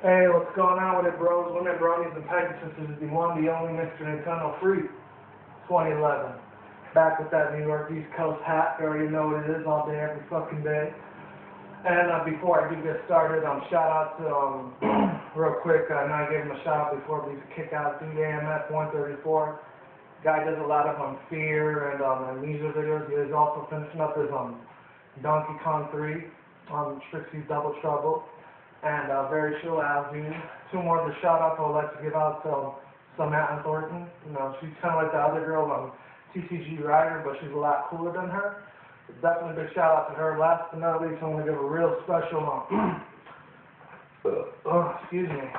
Hey, what's going on with it, bros? Women, bronies, and Pegasus is the one, the only Mr. Nintendo Freak 2011. Back with that New York East Coast hat. You already know what it is all day, every fucking day. And before I do get started, shout out to, real quick, I know I gave him a shout out before, but he's a kick out dude, AMF 134. Guy does a lot of fear and amnesia videos. He is also finishing up his Donkey Kong 3, Trixie's Double Trouble. And very chill as dude. Two more of the shout outs I would like to give out to Samantha Thornton. You know, she's kind of like the other girl TCG Rider, but she's a lot cooler than her. Definitely a big shout out to her. Last but not least, I want to give a real special excuse me.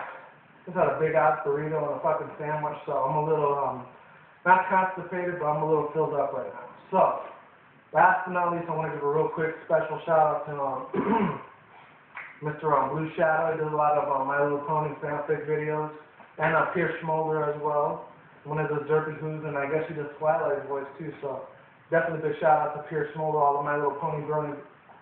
Just had a big ass burrito and a fucking sandwich, so I'm a little not constipated, but I'm a little filled up right now. So last but not least, I want to give a real quick special shout out to Mr. Blue Shadow. He does a lot of My Little Pony fanfic videos, and Pierce Smolder as well. One of those Derpy Who's, and I guess he does Twilight's voice too, so definitely a big shout out to Pierce Smolder, all of My Little Pony Brony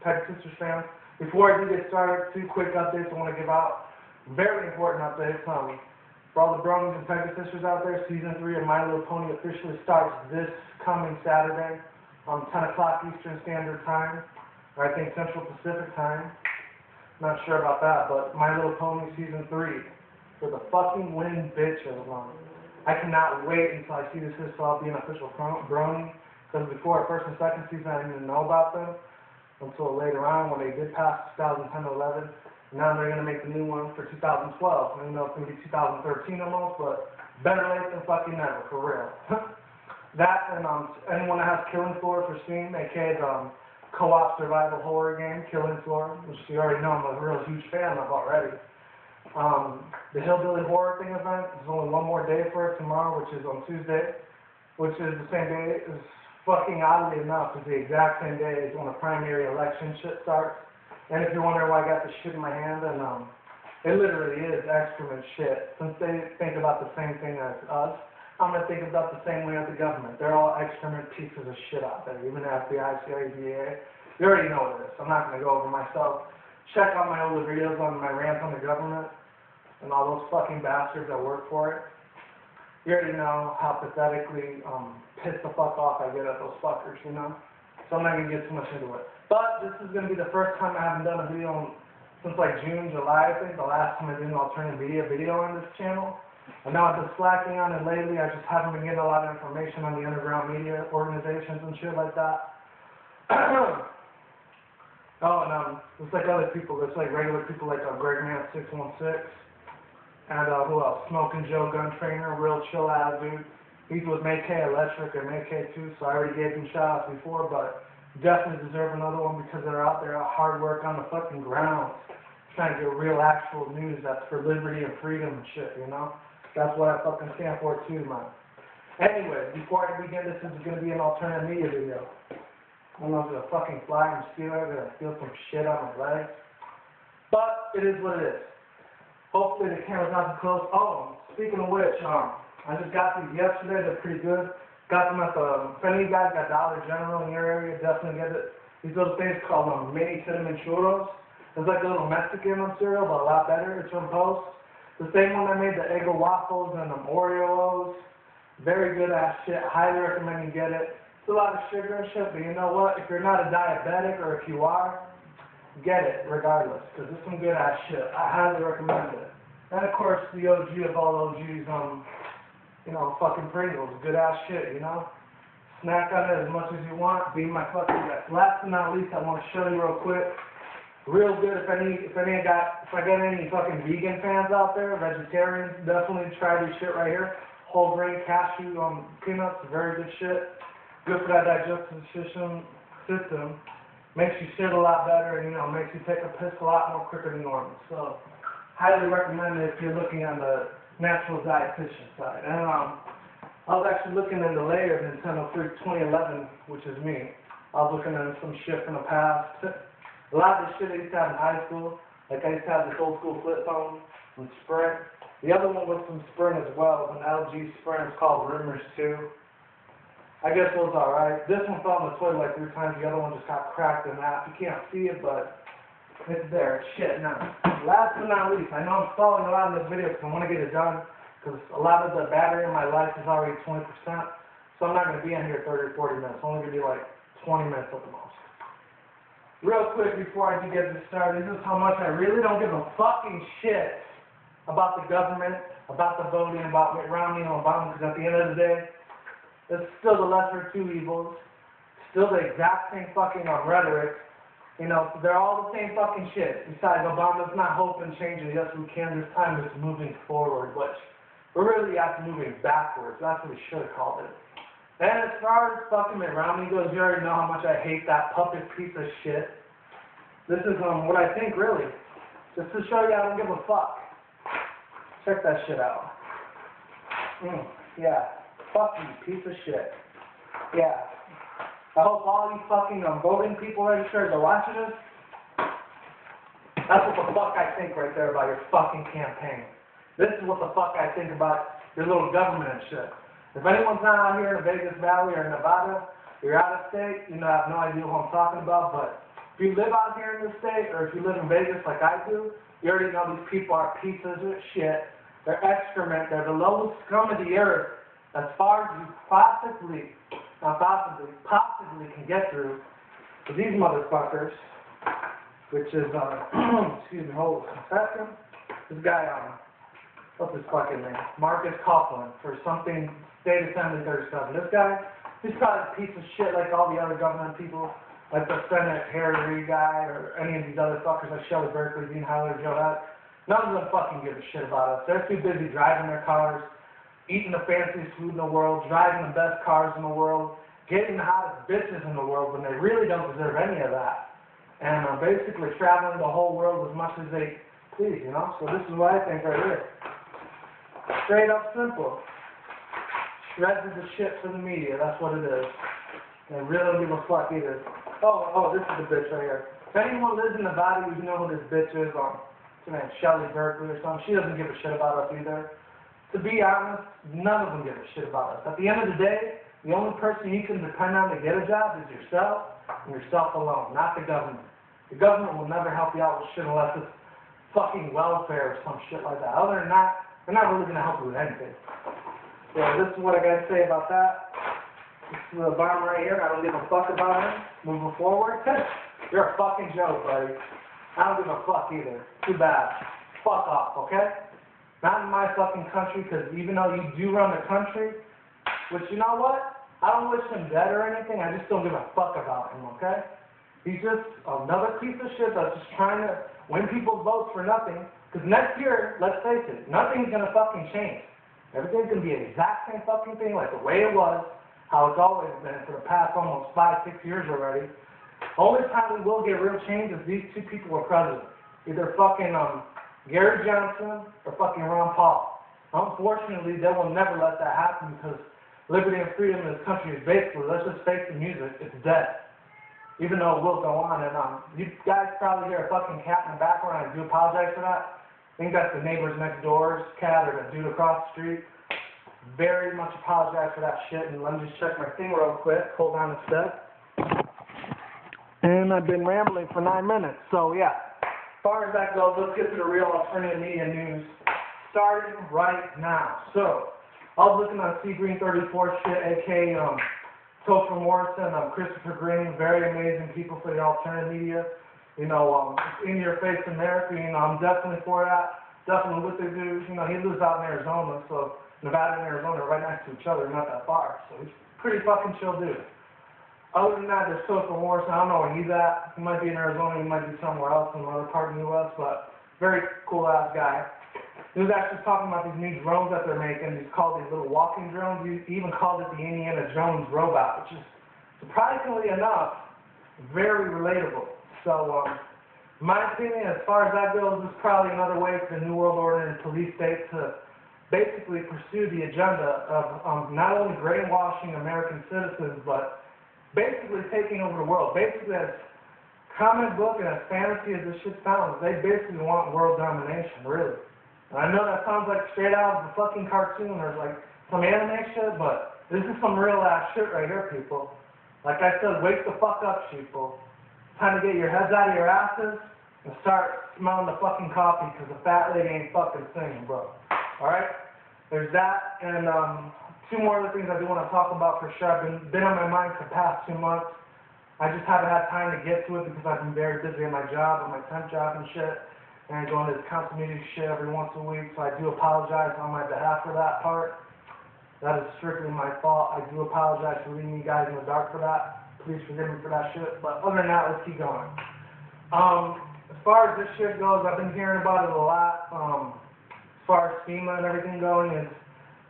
Pegasus fans. Before I do get started, two quick updates I want to give out. Very important updates. For all the bronies and Pegasus out there, Season 3 of My Little Pony officially starts this coming Saturday, 10 o'clock Eastern Standard Time, or I think Central Pacific Time. Not sure about that, but My Little Pony Season 3 for the fucking win, bitches. I cannot wait until I see this so I'll be an official brony, because before first and second season I didn't even know about them until later on when they did pass 2010-11. Now they're going to make the new one for 2012. I don't know if it's going to be 2013 almost, but better late than fucking never, for real. That and anyone that has Killing Floor for Steam, aka the co-op survival horror game, Killing Floor, which you already know I'm a real huge fan of already. The Hillbilly Horror Thing event, there's only one more day for it tomorrow, which is on Tuesday, which is the same day, is fucking oddly enough, is the exact same day as when the primary election shit starts. And if you're wondering why I got this shit in my hand, and it literally is excrement shit. Since they think about the same thing as us, I'm going to think about the same way as the government. They're all excrement pieces of shit out there, even the FBI, CIA, DEA. You already know what it is. I'm not going to go over myself. Check out my older videos on my rant on the government and all those fucking bastards that work for it. You already know how pathetically pissed the fuck off I get at those fuckers, you know? So I'm not going to get too much into it. But this is going to be the first time I haven't done a video since like June, July, I think. The last time I did an alternative video on this channel. And now I've been slacking on it lately. I just haven't been getting a lot of information on the underground media organizations and shit like that. Oh, and it's like other people. It's like regular people like ggovernments 616. And who else? Smoking Joe Gun Trainer, real chill ass dude. He's with Make Electric and Make 2, so I already gave him shout outs before, but definitely deserve another one because they're out there hard work on the fucking ground, trying to get real actual news that's for liberty and freedom and shit, you know? That's what I fucking stand for too, man. Anyway, before I begin, this is going to be an alternative media video. I don't know if it's a fucking fly and steal it, or steal some shit on my legs. But it is what it is. Hopefully the camera's not too close. Oh, speaking of which, I just got these yesterday. They're pretty good. Got them at the, if any of you guys got Dollar General in your area, definitely get it. These little things called mini cinnamon churros. It's like a little Mexican cereal, but a lot better. It's from Post. The same one that made the Eggo waffles and Oreos. Very good ass shit. Highly recommend you get it. It's a lot of sugar and shit, but you know what? If you're not a diabetic, or if you are, get it regardless, because it's some good ass shit. I highly recommend it. And of course, the OG of all OGs, you know, fucking Pringles. Good ass shit, you know? Snack on it as much as you want. Be my fucking guest. Last but not least, I want to show you real quick. Real good, if I get any fucking vegan fans out there, vegetarians, definitely try this shit right here. Whole grain cashew peanuts, very good shit. Good for that digestive system. Makes you shit a lot better, and you know, makes you take a piss a lot more quicker than normal. So, highly recommend it if you're looking on the natural dietitian side. And I was actually looking in the later Nintendo Freak 2011, which is me. I was looking at some shit from the past. A lot of the shit I used to have in high school, like I used to have this old school flip phone from Sprint. The other one was from Sprint as well, an LG Sprint. It's called Rumors 2. I guess it was alright. This one fell in the toilet like 3 times. The other one just got cracked in half. You can't see it, but It's there. Shit, now. Last but not least, I know I'm stalling a lot in this video because I want to get it done because a lot of the battery in my life is already 20%. So I'm not going to be in here 30 or 40 minutes. I'm only going to be like 20 minutes at the most. Real quick before I do get this started, this is how much I really don't give a fucking shit about the government, about the voting, about Mitt Romney and Obama, because at the end of the day, it's still the lesser of two evils. Still the exact same fucking rhetoric. You know, they're all the same fucking shit. Besides, Obama's not hoping changing. Yes, we can. This time it's moving forward, which we're really actually moving backwards. That's what we should have called it. And as far as fucking Mitt Romney goes, you already know how much I hate that puppet piece of shit. This is what I think, really. Just to show you I don't give a fuck. Check that shit out. Yeah. Fuck you, piece of shit. Yeah. I hope all you fucking voting people registers are watching this. That's what the fuck I think right there about your fucking campaign. This is what the fuck I think about your little government and shit. If anyone's not out here in the Vegas Valley or Nevada, you're out of state, you know, I have no idea who I'm talking about, but if you live out here in the state, or if you live in Vegas like I do, you already know these people are pieces of shit. They're excrement. They're the lowest scum of the earth as far as you possibly can get through. But these motherfuckers, which is, excuse me, hold on a second. This guy, what's his fucking name? Marcus Coughlin, for something, State Assembly 37. This guy, he's probably a piece of shit like all the other government people, like the Senate Harry guy, or any of these other fuckers like Shelley Berkeley, Dean Howler, Joe Hatt. None of them fucking give a shit about us. They're too busy driving their cars, eating the fanciest food in the world, driving the best cars in the world, getting the hottest bitches in the world when they really don't deserve any of that. And basically traveling the whole world as much as they please, you know? So this is what I think right here. Straight up simple. Shreds of the shit for the media, that's what it is. They really don't give a fuck either. Oh, this is the bitch right here. If anyone lives in Nevada, you know who this bitch is. Her name Shelley Berkeley or something. She doesn't give a shit about us either. To be honest, none of them give a shit about us. At the end of the day, the only person you can depend on to get a job is yourself, and yourself alone, not the government. The government will never help you out with shit unless it's fucking welfare or some shit like that. Other than that, they're not really going to help you with anything. So this is what I got to say about that. This is the bomb right here. I don't give a fuck about him. Moving forward, you're a fucking joke, buddy. I don't give a fuck either. Too bad. Fuck off, okay? Not in my fucking country, because even though you do run the country, which, you know what? I don't wish him dead or anything. I just don't give a fuck about him, okay? He's just another piece of shit that's just trying to win people's votes for nothing. Because next year, let's face it, nothing's going to fucking change. Everything's going to be the exact same fucking thing like the way it was, how it's always been for the past almost 5-6 years already. The only time we will get real change is these two people are president. Either fucking Gary Johnson or fucking Ron Paul. Unfortunately, they will never let that happen because liberty and freedom in this country is basically, let's just face the music, it's dead. Even though it will go on. And you guys probably hear a fucking cat in the background. I do apologize for that. I think that's the neighbors next door's cat or the dude across the street. Very much apologize for that shit. And let me just check my thing real quick. Hold on a sec. And I've been rambling for 9 minutes. So yeah, as far as that goes, let's get to the real alternative media news. Starting right now. So I was looking on Sea Green 34 shit, aka Topher Morrison, Christopher Green, very amazing people for the alternative media. You know, in your face America, you know, I'm definitely for that. Definitely with the dude. You know, he lives out in Arizona, so Nevada and Arizona are right next to each other, not that far. So he's a pretty fucking chill dude. Other than that, there's Topher Morrison. I don't know where he's at. He might be in Arizona, he might be somewhere else in another part of the U.S., but very cool ass guy. He was actually talking about these new drones that they're making. He's called these little walking drones. He even called it the Indiana Jones robot, which is surprisingly enough very relatable. So, in my opinion, as far as that goes, this is probably another way for the New World Order and police state to basically pursue the agenda of not only brainwashing American citizens, but basically taking over the world. Basically, as comic book and as fantasy as this shit sounds, they basically want world domination, really. And I know that sounds like straight out of the fucking cartoon or like some anime shit, but this is some real ass shit right here, people. Like I said, wake the fuck up, sheeple. Time to get your heads out of your asses and start smelling the fucking coffee because the fat lady ain't fucking singing, bro. Alright? There's that, and two more other things I do want to talk about for sure. I've been on my mind for the past 2 months. I just haven't had time to get to it because I've been very busy at my job, at my temp job and shit, and going to this council meeting shit every once a week, so I do apologize on my behalf for that part. That is strictly my fault. I do apologize for leaving you guys in the dark for that. Please forgive me for that shit. But other than that, let's keep going. As far as this shit goes, I've been hearing about it a lot. As far as FEMA and everything going,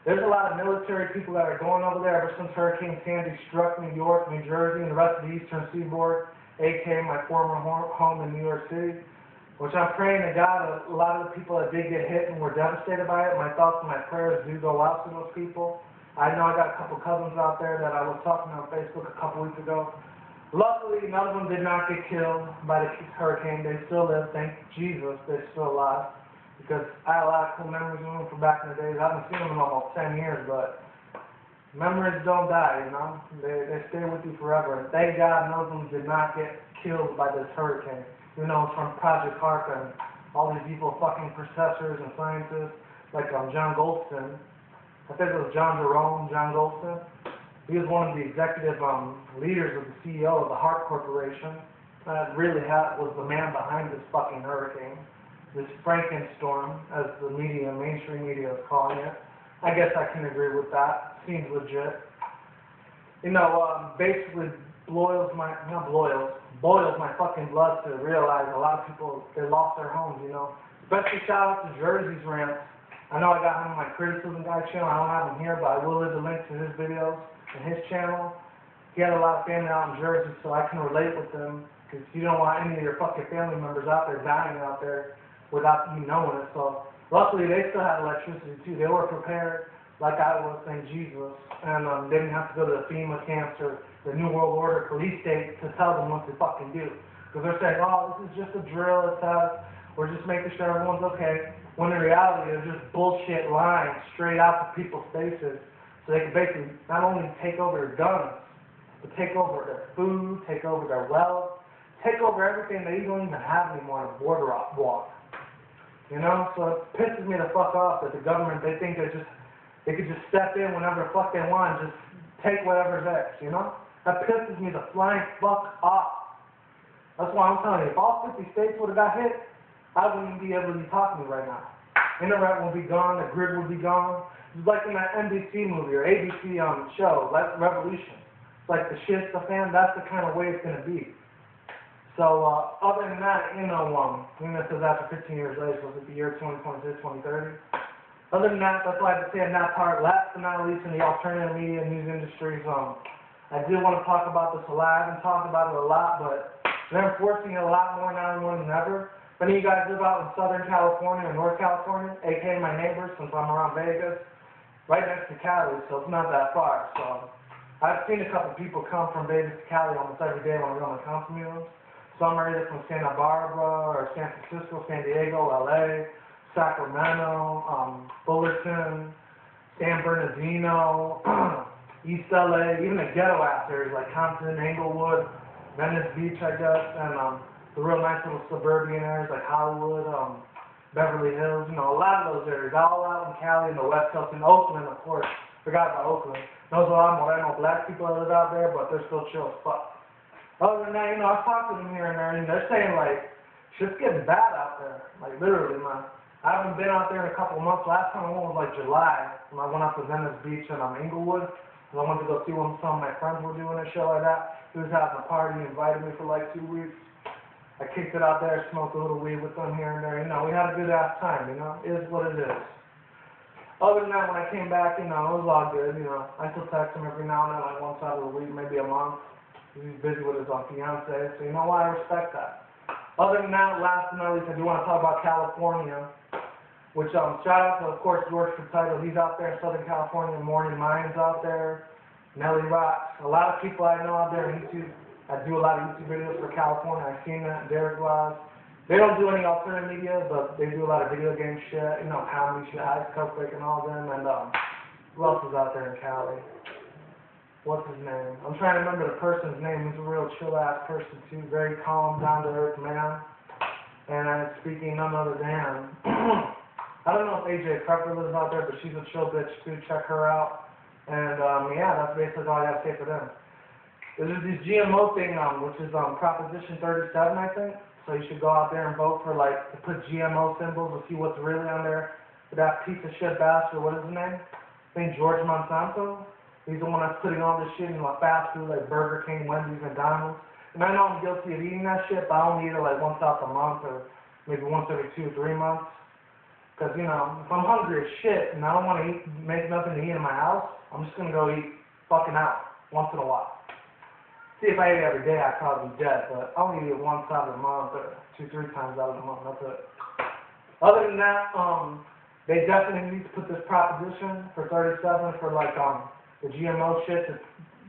there's a lot of military people that are going over there ever since Hurricane Sandy struck New York, New Jersey, and the rest of the Eastern Seaboard, aka my former home in New York City. Which I'm praying to God, a lot of the people that did get hit and were devastated by it, my thoughts and my prayers do go out to those people. I know I got a couple cousins out there that I was talking to on Facebook a couple weeks ago. Luckily, none of them did not get killed by the hurricane. They still live, thank Jesus, they're still alive. Because I have a lot of cool memories of them from back in the days. I haven't seen them in almost 10 years, but memories don't die, you know? They stay with you forever. And thank God none of them did not get killed by this hurricane. You know, from Project HARP and all these evil fucking professors and scientists, like John Goldston. I think it was John Goldston. He was one of the executive leaders of the CEO of the HARP Corporation. That really was the man behind this fucking hurricane. This Frankenstorm, as the media, mainstream media is calling it. I guess I can agree with that. Seems legit. You know, basically boils my fucking blood to realize a lot of people, they lost their homes, you know. Especially shout out to Jersey's rant. I know I got him on my criticism guy channel. I don't have him here, but I will leave the link to his videos and his channel. He had a lot of family out in Jersey, so I can relate with them. Because you don't want any of your fucking family members out there dying out there without you knowing it. So luckily they still had electricity too. They were prepared, like I was, thank Jesus. And they didn't have to go to the FEMA camps or the New World Order police state to tell them what to fucking do. Because they're saying, oh, this is just a drill, it's we're just making sure everyone's okay. When in reality, they're just bullshit lying straight out to people's faces. So they can basically not only take over their guns, but take over their food, take over their wealth, take over everything that you don't even have anymore on a border walk. You know? So it pisses me the fuck off that the government, they think they could just step in whenever the fuck they want and just take whatever's theirs, you know? That pisses me the flying fuck off. That's why I'm telling you, if all 50 states would have got hit, I wouldn't even be able to be talking to you right now. Internet will be gone, the grid will be gone. It's like in that NBC movie or ABC show, like Revolution. It's like the shit's the fan, that's the kind of way it's going to be. So, other than that, you know, even if it's after 15 years later, so it's the year 2026, 2030. Other than that, that's why I have to say in that part, last but not least in the alternative media news industries, I did want to talk about this a lot. I haven't talked about it a lot, but they're enforcing it a lot more now than ever. If any of you guys live out in Southern California or North California, aka my neighbors, since I'm around Vegas, right next to Cali, so it's not that far. So I've seen a couple people come from Vegas to Cali almost every day when I go to my council meetings. Some are either from Santa Barbara or San Francisco, San Diego, LA, Sacramento, Fullerton, San Bernardino, East LA, even the ghetto areas like Compton, Englewood, Venice Beach, I guess, and the real nice little suburban areas like Hollywood, Beverly Hills, you know, a lot of those areas, all out in Cali and the West Coast, and Oakland, of course. Forgot about Oakland. Those are a lot more, I know black people that live out there, but they're still chill as fuck. Other than that, you know, I've talked to them here and there, and they're saying, like, shit's getting bad out there. Like, literally, man. I haven't been out there in a couple of months. Last time I went was, like, July, when I went out to Venice Beach and Englewood. And I wanted to go see what some of my friends were doing and shit like that. He was having a party, he invited me for, like, 2 weeks. I kicked it out there, smoked a little weed with them here and there. You know, we had a good-ass time, you know. It is what it is. Other than that, when I came back, you know, it was all good, you know. I still text him every now and then, like, once out of the week, maybe a month. He's busy with his fiance, so you know what, I respect that. Other than that, last but not least, I do want to talk about California, which, shout out to, of course, George Potato. He's out there in Southern California, Morning Minds out there, Nelly Rocks. A lot of people I know out there on YouTube. I do a lot of YouTube videos for California. I've seen that, Derek Wise. They don't do any alternative media, but they do a lot of video game shit, you know, comedy shit, Ice Cupcake and all them, and who else is out there in Cali? What's his name? I'm trying to remember the person's name. He's a real chill-ass person, too. Very calm, down-to-earth man. And I'm speaking none other than, I don't know if AJ Prepper lives out there, but she's a chill bitch too. Check her out. And yeah, that's basically all I gotta say for them. There's this GMO thing, which is Proposition 37, I think. So you should go out there and vote for, like, to put GMO symbols to see what's really on there. For that piece of shit bastard, what is his name? I think George Monsanto. He's the one that's putting all this shit in my fast food, like Burger King, Wendy's, McDonald's. And I know I'm guilty of eating that shit, but I only eat it like once out a month or maybe once every 2 or 3 months. Because, you know, if I'm hungry as shit and I don't want to make nothing to eat in my house, I'm just going to go eat fucking out once in a while. See, if I ate it every day, I'd probably be dead, but I only eat it once out of the month or 2 or 3 times out of the month. That's it. Other than that, they definitely need to put this proposition for 37 for, like, the GMO shit to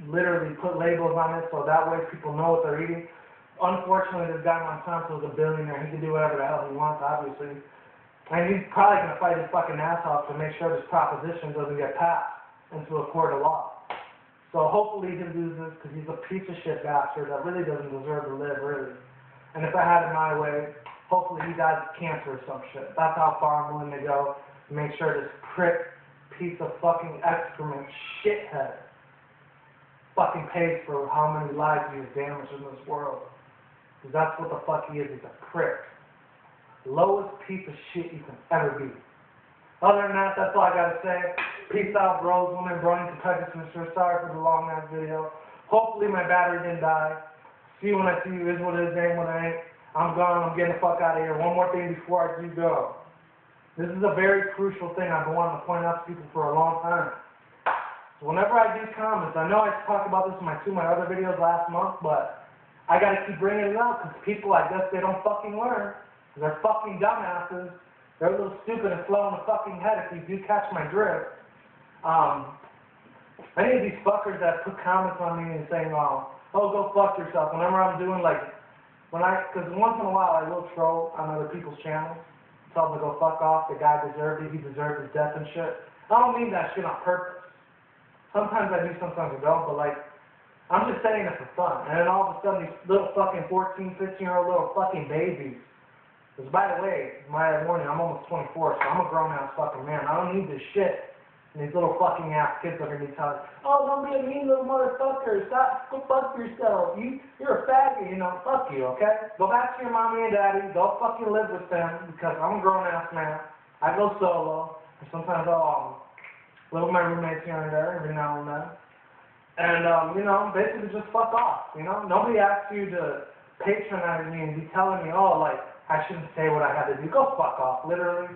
literally put labels on it so that way people know what they're eating. Unfortunately, this guy Monsanto is a billionaire. He can do whatever the hell he wants, obviously. And he's probably going to fight his fucking ass off to make sure this proposition doesn't get passed into a court of law. So hopefully he can do this because he's a piece of shit bastard that really doesn't deserve to live, really. And if I had it my way, hopefully he dies of cancer or some shit. That's how far I'm willing to go to make sure this prick piece of fucking excrement shithead fucking pays for how many lives he has damaged in this world. Because that's what the fuck he is. He's a prick. Lowest piece of shit you can ever be. Other than that, that's all I gotta say. Peace out, bros, women, bronies, and Pegasus. Sorry for the long ass video. Hopefully my battery didn't die. See you when I see you. Is what it is, ain't what it ain't. I'm gone. I'm getting the fuck out of here. One more thing before I do go. This is a very crucial thing I've been wanting to point out to people for a long time. So whenever I do comments, I know I talked about this in my other videos last month, but I gotta keep bringing it up because people, I guess, they don't fucking learn. They're fucking dumbasses. They're a little stupid and slow in the fucking head if you do catch my drift. Any of these fuckers that put comments on me and saying, oh, go fuck yourself. Whenever I'm doing because once in a while I will troll on other people's channels. Tell them to go fuck off. The guy deserved it. He deserved his death and shit. I don't mean that shit on purpose. Sometimes I do, sometimes I don't, but I'm just saying it for fun. And then all of a sudden these little fucking 14, 15-year-old little fucking babies. Because, by the way, my warning, I'm almost 24, so I'm a grown-ass fucking man. I don't need this shit. And these little fucking ass kids are going to be telling, oh, don't be a mean little motherfucker. Stop, go fuck yourself. You're a faggot, you know. Fuck you, okay? Go back to your mommy and daddy. Don't fucking live with them because I'm a grown-ass man. I go solo. And sometimes I'll live with my roommates here and there every now and then. And, you know, basically just fuck off, you know? Nobody asks you to patronize me and be telling me, oh, I shouldn't say what I had to do. Go fuck off, literally.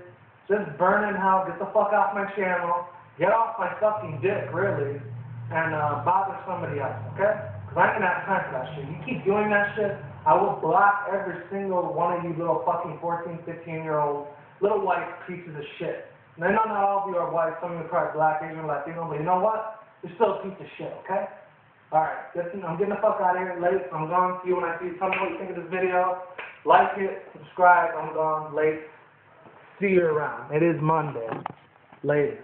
Just burn in hell, get the fuck off my channel, get off my fucking dick, really, and bother somebody else, okay? Because I ain't gonna have time for that shit. You keep doing that shit, I will block every single one of you little fucking 14, 15-year-old little white pieces of shit. And I know not all of you are white, some of you are probably black, Asian, Latino, but you know what? You're still a piece of shit, okay? Alright, I'm getting the fuck out of here, late, I'm gone. See you when I see you. Tell me what you think of this video. Like it, subscribe, I'm gone, late. See you around. It is Monday. Later.